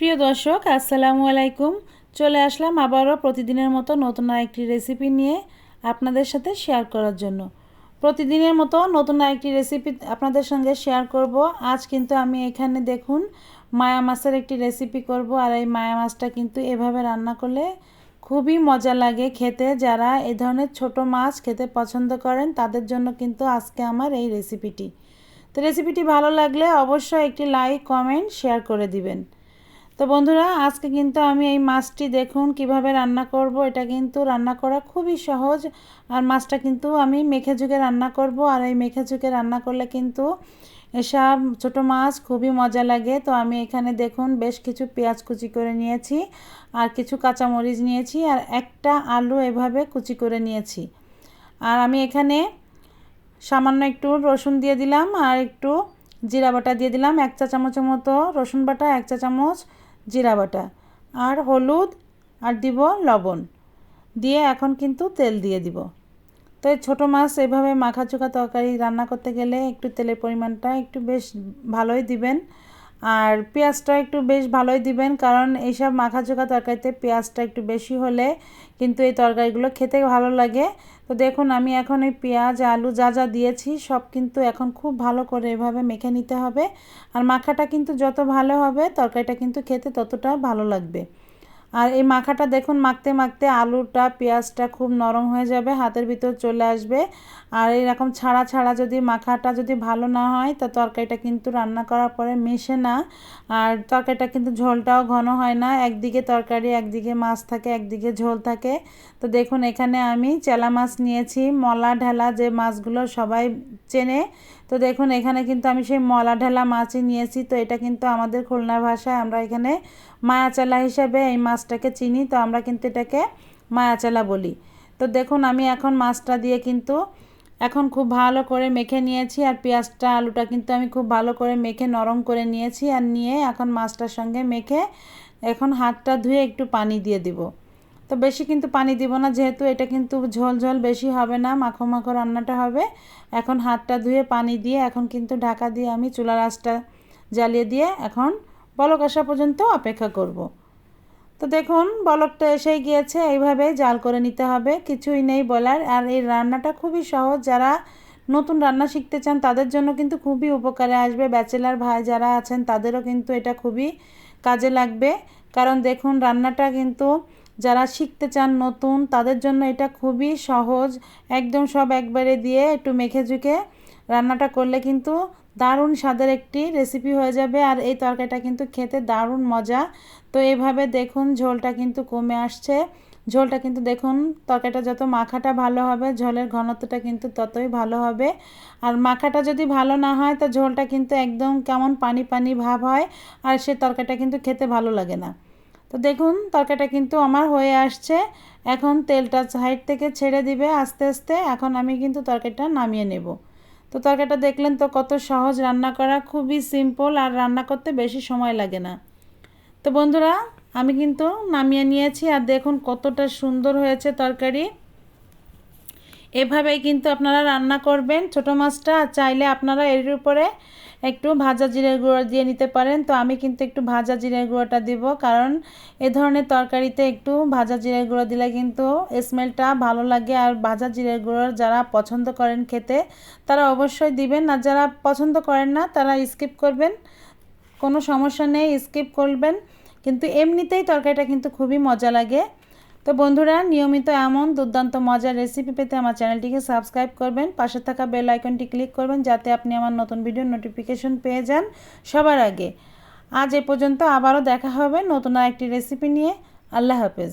প্রিয় দর্শক আসসালামু আলাইকুম। চলে আসলাম আবারও প্রতিদিনের মতো নতুন আরেকটি রেসিপি নিয়ে আপনাদের সাথে শেয়ার করার জন্য। প্রতিদিনের মতো নতুন আরেকটি রেসিপি আপনাদের সঙ্গে শেয়ার করব। আজ কিন্তু আমি এখানে দেখুন মায়া মাছের একটি রেসিপি করব। আর এই মায়া মাছটা কিন্তু এভাবে রান্না করলে খুবই মজা লাগে খেতে। যারা এই ধরনের ছোট মাছ খেতে পছন্দ করেন তাদের জন্য কিন্তু আজকে আমার এই রেসিপিটি। তো রেসিপিটি ভালো লাগলে অবশ্যই একটি লাইক কমেন্ট শেয়ার করে দিবেন। তো বন্ধুরা আজকে কিন্তু আমি এই মাছটি দেখুন কিভাবে রান্না করব। এটা কিন্তু রান্না করা খুবই সহজ। আর মাছটা কিন্তু আমি মেখে ঝুঁকে রান্না করব। আর এই মেখে ঝুঁকে রান্না করলে কিন্তু এসব ছোট মাছ খুবই মজা লাগে। তো আমি এখানে দেখুন বেশ কিছু পেঁয়াজ কুচি করে নিয়েছি, আর কিছু কাঁচামরিচ নিয়েছি, আর একটা আলু এভাবে কুচি করে নিয়েছি। আর আমি এখানে সামান্য একটু রসুন দিয়ে দিলাম, আর একটু জিরা বাটা দিয়ে দিলাম, 1 চা চামচের মতো রসুন বাটা, 1 চা চামচ জিরা বাটা, আর হলুদ, আর দিব লবণ দিয়ে এখন কিন্তু তেল দিয়ে দিব। তো এই ছোটো মাছ এভাবে মাখাচোখা তরকারি রান্না করতে গেলে একটু তেলের পরিমাণটা একটু বেশ ভালোই দিবেন, আর পেঁয়াজটা একটু বেশ ভালোই দিবেন, কারণ এইসব মাখাচোখা তরকারিতে পেঁয়াজটা একটু বেশি হলে কিন্তু এই তরকারিগুলো খেতে ভালো লাগে। তো দেখুন আমি এখন এই পেঁয়াজ আলু যা যা দিয়েছি সব কিন্তু এখন খুব ভালো করে এভাবে মেখে নিতে হবে। আর মাখাটা কিন্তু যত ভালো হবে তরকারিটা কিন্তু খেতে ততটা ভালো লাগবে। আর এই মাখাটা দেখুন মাখতে মাখতে আলুটা পেঁয়াজটা খুব নরম হয়ে যাবে, হাতের ভিতর চলে আসবে। আর এরকম ছাড়া ছাড়া যদি মাখাটা যদি ভালো না হয় তা তরকারিটা কিন্তু রান্না করার পরে মেশে না, আর তরকারিটা কিন্তু ঝোলটাও ঘন হয় না। একদিকে তরকারি একদিকে মাছ থাকে, একদিকে ঝোল থাকে। তো দেখুন এখানে আমি চেলা মাছ নিয়েছি, মলা ঢালা যে মাছগুলো সবাই চেনে। তো দেখুন এখানে কিন্তু আমি সেই মলা ঢালা মাছই নিয়েছি। তো এটা কিন্তু আমাদের খুলনা ভাষায় আমরা এখানে মায়াচালা হিসেবে এই মাছটাকে চিনি। তো আমরা কিন্তু এটাকে মায়াচালা বলি। তো দেখুন আমি এখন মাছটা দিয়ে কিন্তু এখন খুব ভালো করে মেখে নিয়েছি, আর পেঁয়াজটা আলুটা কিন্তু আমি খুব ভালো করে মেখে নরম করে নিয়েছি। আর নিয়ে এখন মাছটার সঙ্গে মেখে এখন হাতটা ধুয়ে একটু পানি দিয়ে দিব। তো বেশি কিন্তু পানি দিব না, যেহেতু এটা কিন্তু ঝোল ঝোল বেশি হবে না, মাখো মাখো রান্নাটা হবে। এখন হাতটা ধুয়ে পানি দিয়ে এখন কিন্তু ঢাকা দিয়ে আমি চুলার আঁচটা জ্বালিয়ে দিয়ে এখন বলক আসা পর্যন্ত অপেক্ষা করব। তো দেখুন বলকটা এসেই গিয়েছে, এইভাবে জাল করে নিতে হবে, কিছুই নেই বলার। আর এই রান্নাটা খুবই সহজ, যারা নতুন রান্না শিখতে চান তাদের জন্য কিন্তু খুবই উপকারে আসবে। ব্যাচেলার ভাই যারা আছেন তাদেরও কিন্তু এটা খুবই কাজে লাগবে, কারণ দেখুন রান্নাটা কিন্তু যারা শিখতে চান নতুন তাদের জন্য এটা খুবই সহজ। একদম সব একবারে দিয়ে একটু মেখে ঝুঁকে রান্নাটা করলে কিন্তু দারুণ স্বাদের একটি রেসিপি হয়ে যাবে। আর এই তরকারিটা কিন্তু খেতে দারুণ মজা। তো এইভাবে দেখুন ঝোলটা কিন্তু কমে আসছে। ঝোলটা কিন্তু দেখুন তরকারিটা যত মাখাটা ভালো হবে ঝোলের ঘনত্বটা কিন্তু ততই ভালো হবে। আর মাখাটা যদি ভালো না হয় তো ঝোলটা কিন্তু একদম কেমন পানি পানি ভাব হয়, আর সে তরকারিটা কিন্তু খেতে ভালো লাগে না। তো দেখুন তরকারিটা কিন্তু আমার হয়ে আসছে। এখন তেলটা সাইড থেকে ছেড়ে দিবে আস্তে আস্তে। এখন আমি কিন্তু তরকারিটা নামিয়ে নেব। তো তরকারিটা দেখলেন তো কত সহজ রান্না করা, খুবই সিম্পল, আর রান্না করতে বেশি সময় লাগে না। তো বন্ধুরা আমি কিন্তু নামিয়ে নিয়েছি, আর দেখুন কতটা সুন্দর হয়েছে তরকারি। এভাবেই কিন্তু আপনারা রান্না করবেন ছোট মাছটা। চাইলে আপনারা এর উপরে একটু ভাজা জিরের গুঁড়ো দিয়ে নিতে পারেন। তো আমি কিন্তু একটু ভাজা জিরের গুঁড়োটা দিব, কারণ এ ধরনের তরকারিতে একটু ভাজা জিরের গুঁড়ো দিলে কিন্তু স্মেলটা ভালো লাগে। আর ভাজা জিরের গুঁড়ো যারা পছন্দ করেন খেতে তারা অবশ্যই দিবেন, আর যারা পছন্দ করেন না তারা স্কিপ করবেন, কোনো সমস্যা নেই, স্কিপ করবেন। কিন্তু এমনিতেই তরকারিটা কিন্তু খুবই মজা লাগে। তো বন্ধুরা নিয়মিত এমন দুর্দান্ত মজার রেসিপি পেতে আমার চ্যানেলটিকে সাবস্ক্রাইব করবেন, পাশে থাকা বেল আইকনটি ক্লিক করবেন যাতে আপনি আমার নতুন ভিডিওর নোটিফিকেশন পেয়ে যান সবার আগে। আজ এ পর্যন্ত, আবারও দেখা হবে নতুন আরেকটি রেসিপি নিয়ে। আল্লাহ হাফেজ।